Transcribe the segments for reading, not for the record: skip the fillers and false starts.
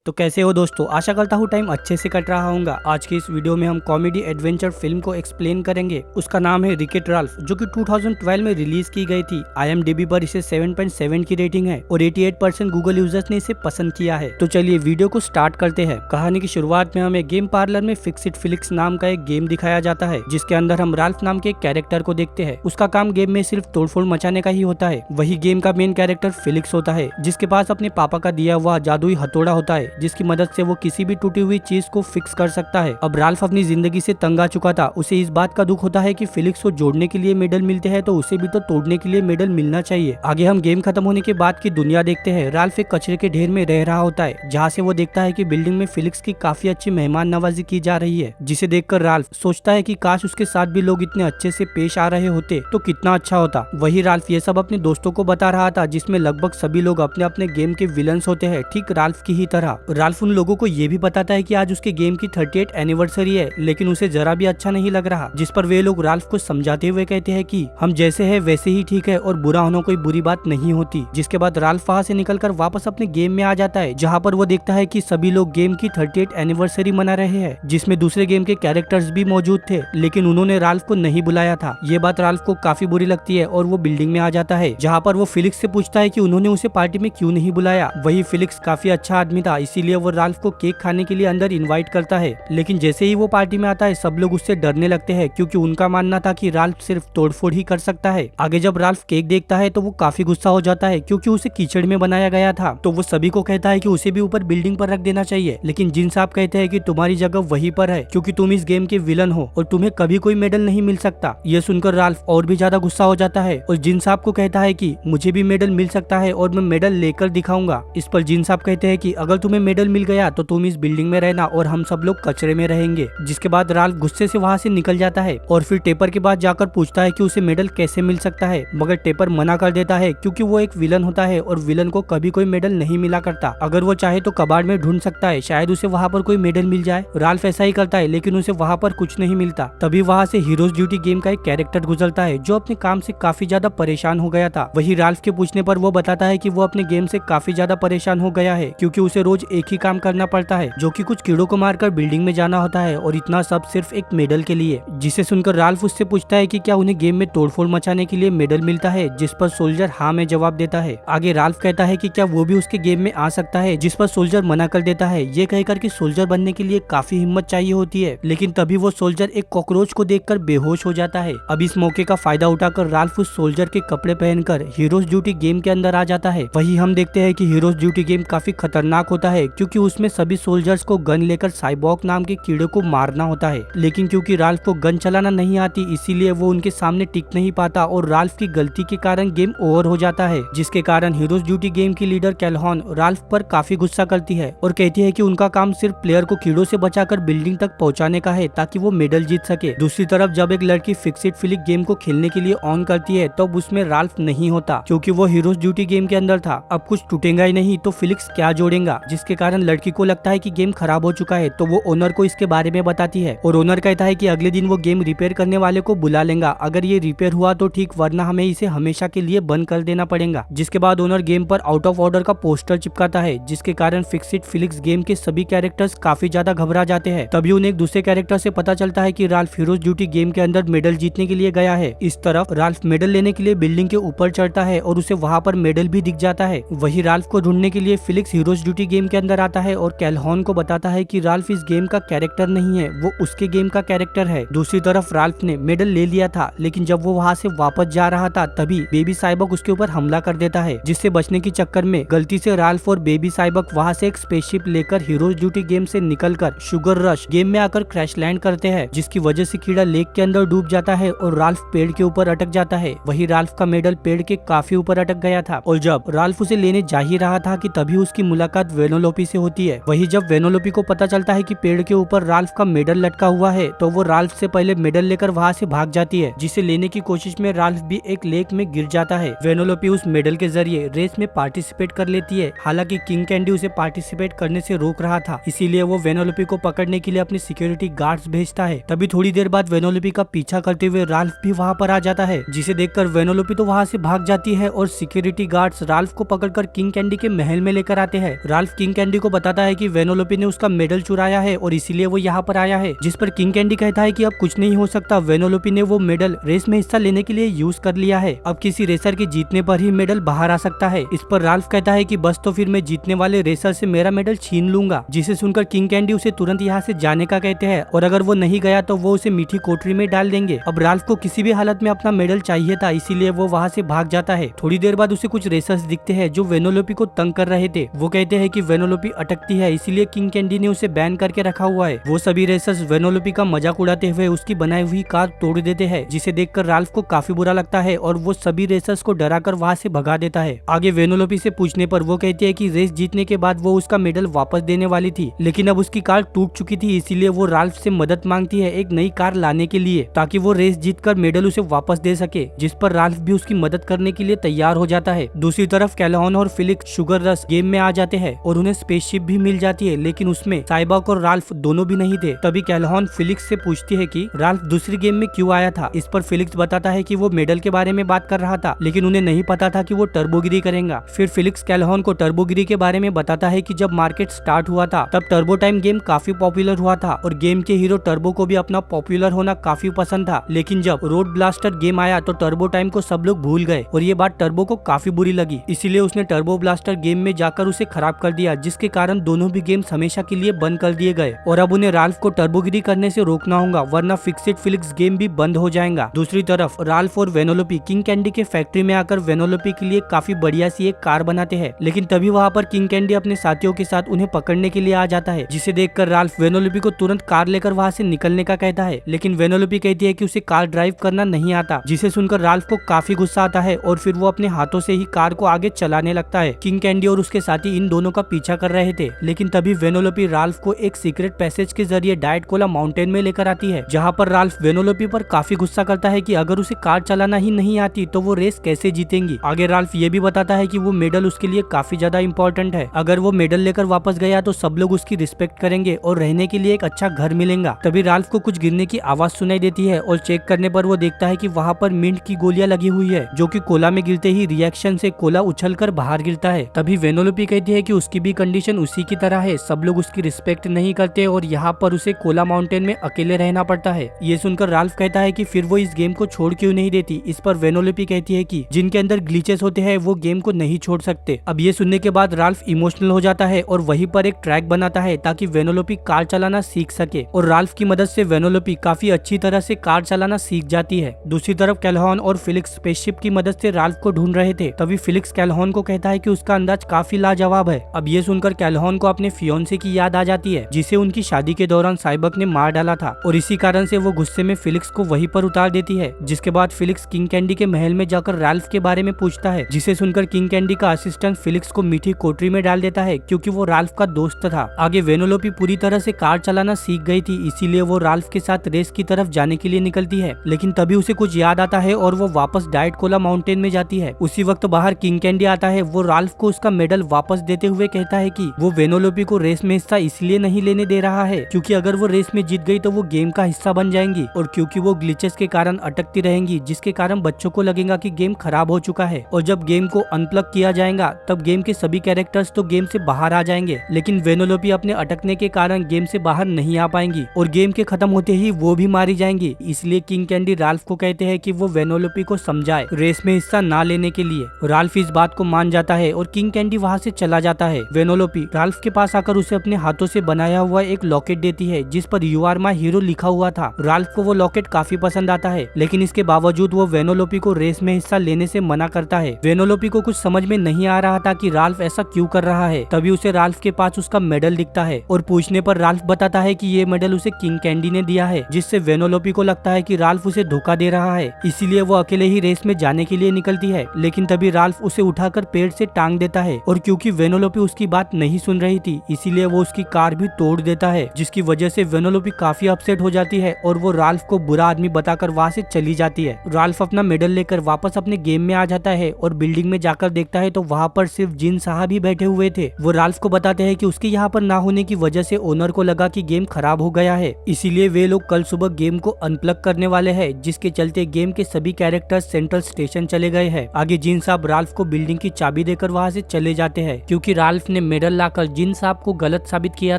तो कैसे हो दोस्तों, आशा करता हूँ टाइम अच्छे से कट रहा होगा। आज की इस वीडियो में हम कॉमेडी एडवेंचर फिल्म को एक्सप्लेन करेंगे। उसका नाम है रिकेट राल्फ, जो कि 2012 में रिलीज की गई थी। IMDb पर इसे 7.7 की रेटिंग है और 88% गूगल यूजर्स ने इसे पसंद किया है। तो चलिए वीडियो को स्टार्ट करते हैं। कहानी की शुरुआत में हमें गेम पार्लर में फिक्स इट फिलिक्स नाम का एक गेम दिखाया जाता है, जिसके अंदर हम राल्फ नाम के एक कैरेक्टर को देखते हैं। उसका काम गेम में सिर्फ तोड़फोड़ मचाने का ही होता है। वही गेम का मेन कैरेक्टर फिलिक्स होता है, जिसके पास अपने पापा का दिया हुआ जादुई हथौड़ा होता है, जिसकी मदद से वो किसी भी टूटी हुई चीज को फिक्स कर सकता है। अब राल्फ अपनी जिंदगी से तंग आ चुका था। उसे इस बात का दुख होता है कि फिलिक्स को जोड़ने के लिए मेडल मिलते हैं, तो उसे भी तो तोड़ने के लिए मेडल मिलना चाहिए। आगे हम गेम खत्म होने के बाद की दुनिया देखते हैं। राल्फ एक कचरे के ढेर में रह रहा होता है, जहाँ से वो देखता है कि बिल्डिंग में फिलिक्स की काफी अच्छी मेहमान नवाजी की जा रही है, जिसे देखकर राल्फ सोचता है कि काश उसके साथ भी लोग इतने अच्छे से पेश आ रहे होते तो कितना अच्छा होता। वही राल्फ ये सब अपने दोस्तों को बता रहा था, जिसमें लगभग सभी लोग अपने अपने गेम के विलन्स होते हैं, ठीक राल्फ की ही तरह। राल्फ उन लोगों को ये भी बताता है कि आज उसके गेम की 38th एनिवर्सरी है, लेकिन उसे जरा भी अच्छा नहीं लग रहा। जिस पर वे लोग राल्फ को समझाते हुए कहते हैं कि हम जैसे हैं वैसे ही ठीक है और बुरा होना कोई बुरी बात नहीं होती। जिसके बाद राल्फ वहाँ से निकलकर वापस अपने गेम में आ जाता है, जहाँ पर वो देखता है कि सभी लोग गेम की 38th एनिवर्सरी मना रहे हैं, जिसमें दूसरे गेम के कैरेक्टर्स भी मौजूद थे, लेकिन उन्होंने राल्फ को नहीं बुलाया था। ये बात राल्फ को काफी बुरी लगती है और वो बिल्डिंग में आ जाता है, जहाँ पर वो फिलिक्स से पूछता है कि उन्होंने उसे पार्टी में क्यों नहीं बुलाया। वही फिलिक्स काफी अच्छा आदमी था, इसीलिए वो राल्फ को केक खाने के लिए अंदर इनवाइट करता है। लेकिन जैसे ही वो पार्टी में आता है, सब लोग उससे डरने लगते हैं, क्योंकि उनका मानना था कि राल्फ सिर्फ तोड़फोड़ ही कर सकता है। आगे जब राल्फ केक देखता है तो वो काफी गुस्सा हो जाता है, क्योंकि उसे कीचड़ में बनाया गया था। तो वो सभी को कहता है कि उसे भी ऊपर बिल्डिंग पर रख देना चाहिए, लेकिन जिन साहब कहते हैं कि तुम्हारी जगह वहीं पर है, क्योंकि तुम इस गेम के विलन हो और तुम्हें कभी कोई मेडल नहीं मिल सकता। ये सुनकर राल्फ और भी ज्यादा गुस्सा हो जाता है और जिन साहब को कहता है कि मुझे भी मेडल मिल सकता है और मैं मेडल लेकर दिखाऊंगा। इस पर जिन साहब कहते हैं कि अगर तुम्हें मेडल मिल गया तो तुम इस बिल्डिंग में रहना और हम सब लोग कचरे में रहेंगे। जिसके बाद राल्फ गुस्से से वहाँ से निकल जाता है और फिर टेपर के पास जाकर पूछता है कि उसे मेडल कैसे मिल सकता है, मगर टेपर मना कर देता है, क्योंकि वो एक विलन होता है और विलन को कभी कोई मेडल नहीं मिला करता। अगर वो चाहे तो कबाड़ में ढूंढ सकता है, शायद उसे वहाँ पर कोई मेडल मिल जाए। राल्फ ऐसा ही करता है, लेकिन उसे वहाँ पर कुछ नहीं मिलता। तभी वहाँ से हीरोज ड्यूटी गेम का एक कैरेक्टर गुजरता है, जो अपने काम से काफी ज्यादा परेशान हो गया था। वही राल्फ के पूछने पर वो बताता है कि वो अपने गेम से काफी ज्यादा परेशान हो गया है, क्योंकि उसे रोज एक ही काम करना पड़ता है, जो कि कुछ कीड़ों को मारकर बिल्डिंग में जाना होता है, और इतना सब सिर्फ एक मेडल के लिए। जिसे सुनकर राल्फ उससे पूछता है कि क्या उन्हें गेम में तोड़फोड़ मचाने के लिए मेडल मिलता है, जिस पर सोल्जर हाँ में जवाब देता है। आगे राल्फ कहता है कि क्या वो भी उसके गेम में आ सकता है, जिस पर सोल्जर मना कर देता है, ये कहकर कि सोल्जर बनने के लिए काफी हिम्मत चाहिए होती है। लेकिन तभी वो सोल्जर एक कॉकरोच को देखकर बेहोश हो जाता है। अब इस मौके का फायदा उठाकर राल्फ उस सोल्जर के कपड़े पहनकर हीरोज ड्यूटी गेम के अंदर आ जाता है। वही हम देखते हैं कि हीरोज ड्यूटी गेम काफी खतरनाक होता है, क्योंकि उसमें सभी सोल्जर्स को गन लेकर साइबॉग नाम के कीड़े को मारना होता है। लेकिन क्योंकि राल्फ को गन चलाना नहीं आती, इसीलिए वो उनके सामने टिक नहीं पाता और राल्फ की गलती के कारण गेम ओवर हो जाता है, जिसके कारण हीरोज ड्यूटी गेम की लीडर कैल्हॉन राल्फ पर काफी गुस्सा करती है और कहती है कि उनका काम सिर्फ प्लेयर को कीड़ों से बचाकर बिल्डिंग तक पहुंचाने का है, ताकि वो मेडल जीत सके। दूसरी तरफ जब एक लड़की फिक्स इट फिलिक्स गेम को खेलने के लिए ऑन करती है, तब उसमें राल्फ नहीं होता, क्योंकि वो हीरोज ड्यूटी गेम के अंदर था। अब कुछ टूटेगा ही नहीं तो फिलिक्स क्या जोड़ेगा, जिसके कारण लड़की को लगता है कि गेम खराब हो चुका है। तो वो ओनर को इसके बारे में बताती है और ओनर कहता है कि अगले दिन वो गेम रिपेयर करने वाले को बुला लेगा। अगर ये रिपेयर हुआ तो ठीक, वरना हमें इसे हमेशा के लिए बंद कर देना पड़ेगा। जिसके बाद ओनर गेम पर आउट ऑफ ऑर्डर का पोस्टर चिपकाता है, जिसके कारण फिक्स इट फिलिक्स गेम के सभी कैरेक्टर्स काफी ज्यादा घबरा जाते हैं। तभी उन्हें एक दूसरे कैरेक्टर से पता चलता है कि राल्फ हीरोज ड्यूटी गेम के अंदर मेडल जीतने के लिए गया है। इस तरफ राल्फ मेडल लेने के लिए बिल्डिंग के ऊपर चढ़ता है और उसे वहाँ पर मेडल भी दिख जाता है। वही राल्फ को ढूंढने के लिए फिलिक्स हीरोज ड्यूटी गेम के अंदर आता है और कैल्हॉन को बताता है कि राल्फ इस गेम का कैरेक्टर नहीं है, वो उसके गेम का कैरेक्टर है। दूसरी तरफ राल्फ ने मेडल ले लिया था, लेकिन जब वो वहाँ से वापस जा रहा था, तभी बेबी साइबॉग उसके ऊपर हमला कर देता है, जिससे बचने की चक्कर में गलती से राल्फ और बेबी साइबॉग वहाँ से एक स्पेसशिप लेकर हीरोज ड्यूटी गेम से निकलकर शुगर रश गेम में आकर क्रैश लैंड करते हैं, जिसकी वजह से कीड़ा लेक के अंदर डूब जाता है और राल्फ पेड़ के ऊपर अटक जाता है। वही राल्फ का मेडल पेड़ के काफी ऊपर अटक गया था और जब राल्फ उसे लेने जा ही रहा था कि तभी उसकी मुलाकात वेनोलोपी से होती है। वही जब वेनोलोपी को पता चलता है कि पेड़ के ऊपर राल्फ का मेडल लटका हुआ है, तो वो राल्फ से पहले मेडल लेकर वहाँ से भाग जाती है, जिसे लेने की कोशिश में राल्फ भी एक लेक में गिर जाता है। वेनोलोपी उस मेडल के जरिए रेस में पार्टिसिपेट कर लेती है। हालांकि किंग कैंडी उसे पार्टिसिपेट करने से रोक रहा था, इसीलिए वो वेनोलोपी को पकड़ने के लिए अपने सिक्योरिटी गार्ड्स भेजता है। तभी थोड़ी देर बाद वेनोलोपी का पीछा करते हुए राल्फ भी वहाँ पर आ जाता है, जिसे देखकर वेनोलोपी तो वहाँ से भाग जाती है और सिक्योरिटी गार्ड्स राल्फ को पकड़कर किंग कैंडी के महल में लेकर आते हैं। राल्फ किंग किंग कैंडी को बताता है कि वेनोलोपी ने उसका मेडल चुराया है और इसीलिए वो यहाँ पर आया है, जिस पर किंग कैंडी कहता है कि अब कुछ नहीं हो सकता, वेनोलोपी ने वो मेडल रेस में हिस्सा लेने के लिए यूज कर लिया है, अब किसी रेसर के जीतने पर ही मेडल बाहर आ सकता है। इस पर राल्फ कहता है कि बस तो फिर मैं जीतने वाले रेसर से मेरा मेडल छीन लूंगा, जिसे सुनकर किंग कैंडी उसे तुरंत यहाँ से जाने का कहते हैं और अगर वो नहीं गया तो वो उसे मीठी कोठरी में डाल देंगे। अब राल्फ को किसी भी हालत में अपना मेडल चाहिए था, इसीलिए वो वहाँ से भाग जाता है। थोड़ी देर बाद उसे कुछ रेसर्स दिखते हैं जो वेनोलोपी को तंग कर रहे थे। वो कहते हैं कि वेनोलोपी अटकती है, इसीलिए किंग कैंडी ने उसे बैन करके रखा हुआ है। वो सभी रेसर्स वेनोलोपी का मजाक उड़ाते हुए उसकी बनाई हुई कार तोड़ देते हैं, जिसे देखकर राल्फ को काफी बुरा लगता है और वो सभी रेसर्स को डराकर वहाँ से भगा देता है। आगे वेनोलोपी से पूछने पर वो कहती है कि रेस जीतने के बाद वो उसका मेडल वापस देने वाली थी, लेकिन अब उसकी कार टूट चुकी थी, इसीलिए वो राल्फ से मदद मांगती है एक नई कार लाने के लिए, ताकि वो रेस जीतकर मेडल उसे वापस दे सके, जिस पर राल्फ भी उसकी मदद करने के लिए तैयार हो जाता है। दूसरी तरफ कैलहॉन और फिलिक्स शुगर रश गेम में आ जाते हैं और उन्हें स्पेसशिप भी मिल जाती है, लेकिन उसमें साइबॉग और राल्फ दोनों भी नहीं थे। तभी कैलहॉन फिलिक्स से पूछती है कि राल्फ दूसरी गेम में क्यों आया था। इस पर फिलिक्स बताता है कि वो मेडल के बारे में बात कर रहा था, लेकिन उन्हें नहीं पता था कि वो टर्बोगिरी करेगा। फिर फिलिक्स कैलहॉन को टर्बोगिरी के बारे में बताता है कि जब मार्केट स्टार्ट हुआ था तब टर्बो टाइम गेम काफी पॉपुलर हुआ था और गेम के हीरो टर्बो को भी अपना पॉपुलर होना काफी पसंद था, लेकिन जब रोड ब्लास्टर गेम आया तो टर्बो टाइम को सब लोग भूल गए और ये बात टर्बो को काफी बुरी लगी, इसीलिए उसने टर्बो ब्लास्टर गेम में जाकर उसे खराब कर दिया, जिसके कारण दोनों भी गेम्स हमेशा के लिए बंद कर दिए गए और अब उन्हें राल्फ को टर्बोगिरी करने से रोकना होगा, वरना फिक्सिट फिलिक्स गेम भी बंद हो जाएगा। दूसरी तरफ राल्फ और वेनोलोपी किंग कैंडी के फैक्ट्री में आकर वेनोलोपी के लिए काफी बढ़िया सी एक कार बनाते हैं, लेकिन तभी वहाँ पर किंग कैंडी अपने साथियों के साथ उन्हें पकड़ने के लिए आ जाता है, जिसे देखकर राल्फ वेनोलोपी को तुरंत कार लेकर वहाँ से निकलने का कहता है, लेकिन वेनोलोपी कहती है कि उसे कार ड्राइव करना नहीं आता, जिसे सुनकर राल्फ को काफी गुस्सा आता है और फिर वो अपने हाथों से ही कार को आगे चलाने लगता है। किंग कैंडी और उसके साथी इन दोनों का पीछा कर रहे थे, लेकिन तभी वेनोलोपी राल्फ को एक सीक्रेट पैसेज के जरिए डाइट कोला माउंटेन में लेकर आती है, जहाँ पर राल्फ वेनोलोपी पर काफी गुस्सा करता है कि अगर उसे कार चलाना ही नहीं आती तो वो रेस कैसे जीतेंगी। आगे राल्फ ये भी बताता है कि वो मेडल उसके लिए काफी ज्यादा इंपॉर्टेंट है, अगर वो मेडल लेकर वापस गया तो सब लोग उसकी रिस्पेक्ट करेंगे और रहने के लिए एक अच्छा घर मिलेगा। तभी राल्फ को कुछ गिरने की आवाज सुनाई देती है और चेक करने पर वो देखता है कि वहाँ पर मिंट की गोलियां लगी हुई है, जो कि कोला में गिरते ही रिएक्शन से कोला उछलकर बाहर गिरता है। तभी वेनोलोपी कहती है कि उसकी भी कंडीशन उसी की तरह है, सब लोग उसकी रिस्पेक्ट नहीं करते और यहाँ पर उसे कोला माउंटेन में अकेले रहना पड़ता है। ये सुनकर राल्फ कहता है कि फिर वो इस गेम को छोड़ क्यों नहीं देती। इस पर वेनोलोपी कहती है कि जिनके अंदर ग्लिचेस होते हैं वो गेम को नहीं छोड़ सकते। अब ये सुनने के बाद राल्फ इमोशनल हो जाता है और वहीं पर एक ट्रैक बनाता है ताकि वेनोलोपी कार चलाना सीख सके और राल्फ की मदद से वेनोलोपी काफी अच्छी तरह से कार चलाना सीख जाती है। दूसरी तरफ कैलहॉन और फिलिक्स स्पेसशिप की मदद से राल्फ को ढूंढ रहे थे, तभी फिलिक्स कैलहॉन को कहता है कि उसका अंदाज काफी लाजवाब है। अब ये सुनकर कैलहॉन को अपने फियोन्से की याद आ जाती है, जिसे उनकी शादी के दौरान साइबक ने मार डाला था और इसी कारण से वो गुस्से में फिलिक्स को वहीं पर उतार देती है। जिसके बाद फिलिक्स किंग कैंडी के महल में जाकर राल्फ के बारे में पूछता है, जिसे सुनकर किंग कैंडी का असिस्टेंट फिलिक्स को मीठी कोठरी में डाल देता है क्योंकि वो राल्फ का दोस्त था। आगे वेनोलोपी पूरी तरह से कार चलाना सीख गई थी, इसीलिए वो राल्फ के साथ रेस की तरफ जाने के लिए निकलती है, लेकिन तभी उसे कुछ याद आता है और वो वापस डाइट कोला माउंटेन में जाती है। उसी वक्त बाहर किंग कैंडी आता है। वो राल्फ को उसका मेडल वापस देते हुए कहता है कि वो वेनोलोपी को रेस में हिस्सा इसलिए नहीं लेने दे रहा है क्योंकि अगर वो रेस में जीत गई तो वो गेम का हिस्सा बन जाएंगी और क्योंकि वो ग्लिचेस के कारण अटकती रहेंगी, जिसके कारण बच्चों को लगेगा कि गेम खराब हो चुका है और जब गेम को अनप्लग किया जाएगा तब गेम के सभी कैरेक्टर्स तो गेम से बाहर आ जाएंगे, लेकिन वेनोलोपी अपने अटकने के कारण गेम से बाहर नहीं आ पाएंगी और गेम के खत्म होते ही वो भी मारी जाएंगी। इसलिए किंग कैंडी राल्फ को कहते हैं कि वो वेनोलोपी को समझाए रेस में हिस्सा ना लेने के लिए। राल्फ इस बात को मान जाता है और किंग कैंडी वहाँ से चला जाता है। वेनोलोपी राल्फ के पास आकर उसे अपने हाथों से बनाया हुआ एक लॉकेट देती है जिस पर यू आर माई हीरो लिखा हुआ था। राल्फ को वो लॉकेट काफी पसंद आता है, लेकिन इसके बावजूद वो वेनोलोपी को रेस में हिस्सा लेने से मना करता है। वेनोलोपी को कुछ समझ में नहीं आ रहा था कि राल्फ ऐसा क्यों कर रहा है। तभी उसे राल्फ के पास उसका मेडल दिखता है और पूछने पर राल्फ बताता है कि ये मेडल उसे किंग कैंडी ने दिया है, जिससे वेनोलोपी को लगता है कि राल्फ उसे धोखा दे रहा है, इसीलिए वो अकेले ही रेस में जाने के लिए निकलती है। लेकिन तभी राल्फ उसे उठाकर पेड़ से टांग देता है और क्योंकि वेनोलोपी उसकी बात नहीं सुन रही थी इसीलिए वो उसकी कार भी तोड़ देता है, जिसकी वजह से वेनोलोपी काफी अपसेट हो जाती है और वो राल्फ को बुरा आदमी बताकर वहाँ से चली जाती है। राल्फ अपना मेडल लेकर वापस अपने गेम में आ जाता है और बिल्डिंग में जाकर देखता है तो वहाँ पर सिर्फ जिन साहब ही बैठे हुए थे। वो राल्फ को बताते हैं कि उसके यहाँ पर ना होने की वजह से ओनर को लगा कि गेम खराब हो गया है, इसीलिए वे लोग कल सुबह गेम को अनप्लग करने वाले हैं, जिसके चलते गेम के सभी कैरेक्टर्स सेंट्रल स्टेशन चले गए हैं। आगे जिन साहब राल्फ को बिल्डिंग की चाबी देकर वहाँ से चले जाते हैं क्योंकि राल्फ ने मेडल लाकर जिन साहब को गलत साबित किया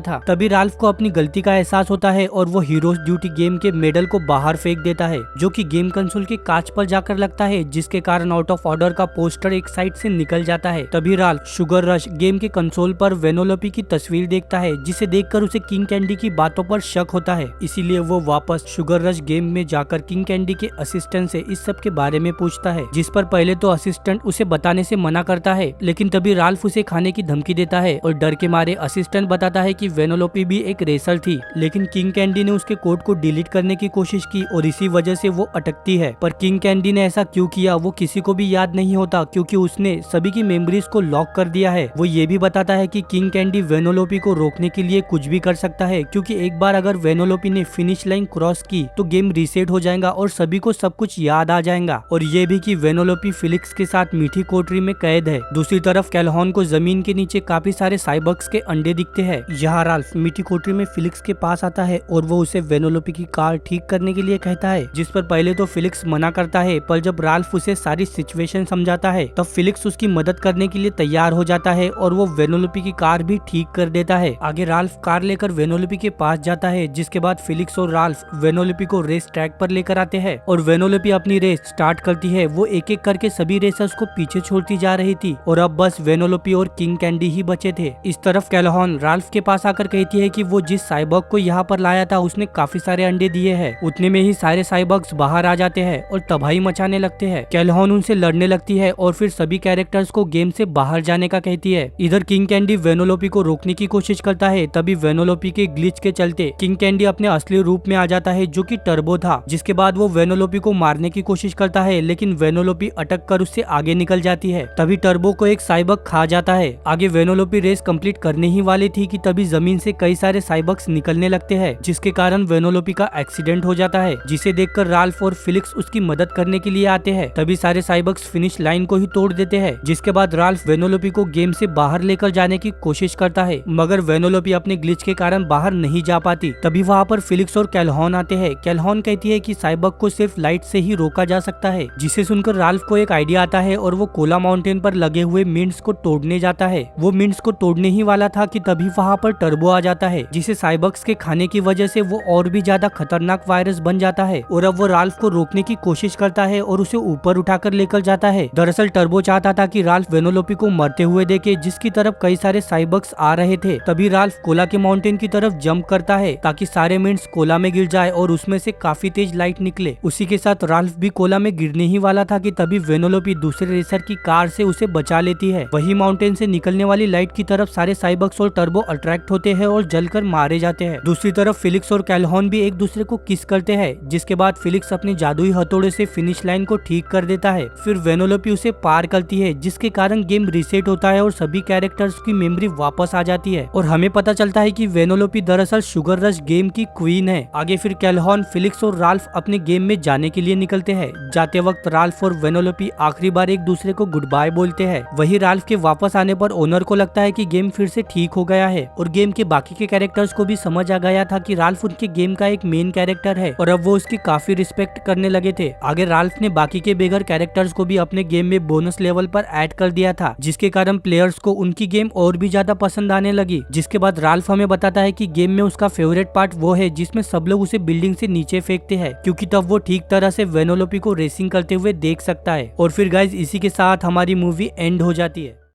था। तभी राल्फ को अपनी गलती का एहसास होता है और वो हीरोज ड्यूटी गेम के मेडल को बाहर फेंक देता है, जो कि गेम कंसोल के कांच पर जाकर लगता है, जिसके कारण आउट ऑफ ऑर्डर का पोस्टर एक साइड से निकल जाता है। तभी राल्फ शुगर रश गेम के कंसोल पर वेनोलोपी की तस्वीर देखता है, जिसे देखकर उसे किंग कैंडी की बातों पर शक होता है। इसीलिए वो वापस शुगर रश गेम में जाकर किंग कैंडी के असिस्टेंट से इस सब के बारे में पूछता है, जिस पर पहले तो असिस्टेंट उसे बताने से मना करता है, लेकिन तभी राल्फ उसे खाने की धमकी देता है और डर के मारे असिस्टेंट बताता है कि वेनोलोपी भी एक रेसर थी, लेकिन किंग कैंडी ने उसके कोड को डिलीट करने की कोशिश की और इसी वजह से वो अटकती है। पर किंग कैंडी ने ऐसा क्यों किया वो किसी को भी याद नहीं होता, क्योंकि उसने सभी की मेमोरीज को लॉक कर दिया है। वो ये भी बताता है कि किंग कैंडी वेनोलोपी को रोकने के लिए कुछ भी कर सकता है, क्योंकि एक बार अगर वेनोलोपी ने फिनिश लाइन क्रॉस की तो गेम रीसेट हो जाएगा और सभी को सब कुछ याद आ जाएगा। और ये भी कि वेनोलोपी फिलिक्स के साथ मीठी कोठरी में कैद है। दूसरी तरफ कैल्हॉन को जमीन के नीचे काफी सारे साइबॉक्स के अंडे दिखते हैं। यहाँ राल्फ मीठी कोठरी में फिलिक्स के पास आता है और वो उसे वेनोलोपी की कार ठीक करने के लिए कहता है, जिस पर पहले तो फिलिक्स मना करता है, पर जब राल्फ उसे सारी सिचुएशन समझाता है तब फिलिक्स उसकी मदद करने के लिए तैयार हो जाता है और वो वेनोलोपी की कार भी ठीक कर देता है। आगे राल्फ कार लेकर वेनोलोपी के पास जाता है, जिसके बाद फिलिक्स और राल्फ वेनोलोपी को रेस ट्रैक पर लेकर आते हैं और वेनोलोपी अपनी रेस स्टार्ट करती है। वो एक एक करके सभी रेसर्स को पीछे छोड़ती जा रही थी और अब बस वेनोलोपी और किंग कैंडी ही बचे थे। इस तरफ कैल्हॉन राल्फ के पास आकर कहती है कि वो जिस साइबॉग को यहाँ पर लाया था उसने काफी सारे अंडे दिए हैं। उतने में ही सारे साइबॉग्स बाहर आ जाते हैं और तबाही मचाने लगते हैं। कैल्हॉन उनसे लड़ने लगती है और फिर सभी कैरेक्टर्स को गेम से बाहर जाने का कहती है। इधर किंग कैंडी वेनोलोपी को रोकने की कोशिश करता है, तभी वेनोलोपी के ग्लिच के चलते किंग कैंडी अपने असली रूप में आ जाता है, जो कि टर्बो था। जिसके बाद वो वेनोलोपी को मारने की कोशिश करता है, लेकिन वेनोलोपी अटक कर उससे आगे निकल जाती है। तभी टर्बो को एक साइबॉग खा जाता है। आगे वेनोलोपी रेस कंप्लीट करने ही वाली थी कि तभी जमीन से कई सारे साइबॉग्स निकलने लगते हैं, जिसके कारण वेनोलोपी का एक्सीडेंट हो जाता है, जिसे देखकर राल्फ और फिलिक्स उसकी मदद करने के लिए आते हैं। तभी सारे साइबॉग्स फिनिश लाइन को ही तोड़ देते हैं, जिसके बाद राल्फ वेनोलोपी को गेम से बाहर लेकर जाने की कोशिश करता है, मगर वेनोलोपी अपने ग्लिच के कारण बाहर नहीं जा पाती। तभी वहाँ पर फिलिक्स और कैल्हॉन आते हैं। कैल्हॉन कहती है कि साइबॉग को सिर्फ लाइट से ही रोका जा सकता है, जिसे सुनकर राल्फ को एक आइडिया आता है और वो कोला माउंटेन पर लगे हुए मिंट्स को तोड़ने जाता है। वो मिंट्स को तोड़ने ही वाला था कि तभी वहाँ पर टर्बो आ जाता है, जिसे साइबॉग्स के खाने की वजह से वो और भी ज्यादा खतरनाक वायरस बन जाता है और अब वो राल्फ को रोकने की कोशिश करता है और उसे ऊपर उठाकर लेकर जाता है। दरअसल टर्बो चाहता था कि राल्फ वेनोलोपी को मरते हुए देखे, जिसकी तरफ कई सारे साइबॉग्स आ रहे थे। तभी राल्फ कोला के माउंटेन की तरफ जंप करता है ताकि सारे मिंट्स कोला में गिर जाए और उसमें से काफी तेज लाइट निकले। उसी के साथ राल्फ भी कोला में गिरने ही वाला था कि तभी वेनोलोपी दूसरे रेसर की कार से उसे बचा लेती है। वही माउंटेन से निकलने वाली लाइट की तरफ सारे साइबॉग्स और टर्बो अट्रैक्ट होते हैं और जलकर मारे जाते हैं। दूसरी तरफ फिलिक्स और कैल्हॉन भी एक दूसरे को किस करते हैं, जिसके बाद फिलिक्स अपने जादुई हथौड़े से फिनिश लाइन को ठीक कर देता है। फिर वेनोलोपी उसे पार करती है, जिसके कारण गेम रीसेट होता है और सभी कैरेक्टर्स की मेमोरी वापस आ जाती है और हमें पता चलता है कि वेनोलोपी दरअसल शुगर रश गेम की क्वीन है। आगे फिर कैल्हॉन, फिलिक्स और राल्फ अपने गेम में जाने के लिए निकलते हैं। जाते वक्त राल्फ और वेनोलोपी आखिरी बार एक दूसरे को गुड बाय बोलते हैं। वही राल्फ के वापस आने पर ओनर को लगता है कि गेम फिर से ठीक हो गया है और गेम के बाकी के कैरेक्टर्स को भी समझ आ गया था कि राल्फ उनके गेम का एक मेन कैरेक्टर है और अब वो उसकी काफी रिस्पेक्ट करने लगे थे। आगे राल्फ ने बाकी के बेगर कैरेक्टर्स को भी अपने गेम में बोनस लेवल पर ऐड कर दिया था, जिसके कारण प्लेयर्स को उनकी गेम और भी ज्यादा पसंद आने लगी। जिसके बाद राल्फ हमें बताता है कि गेम में उसका फेवरेट पार्ट वो है जिसमें सब लोग उसे बिल्डिंग से नीचे फेंकते हैं, क्योंकि तब वो ठीक तरह से वेनोलोपी को रेसिंग करते हुए देख सकता है। और फिर गाइज इसी के साथ हमारी मूवी एंड हो जाती है।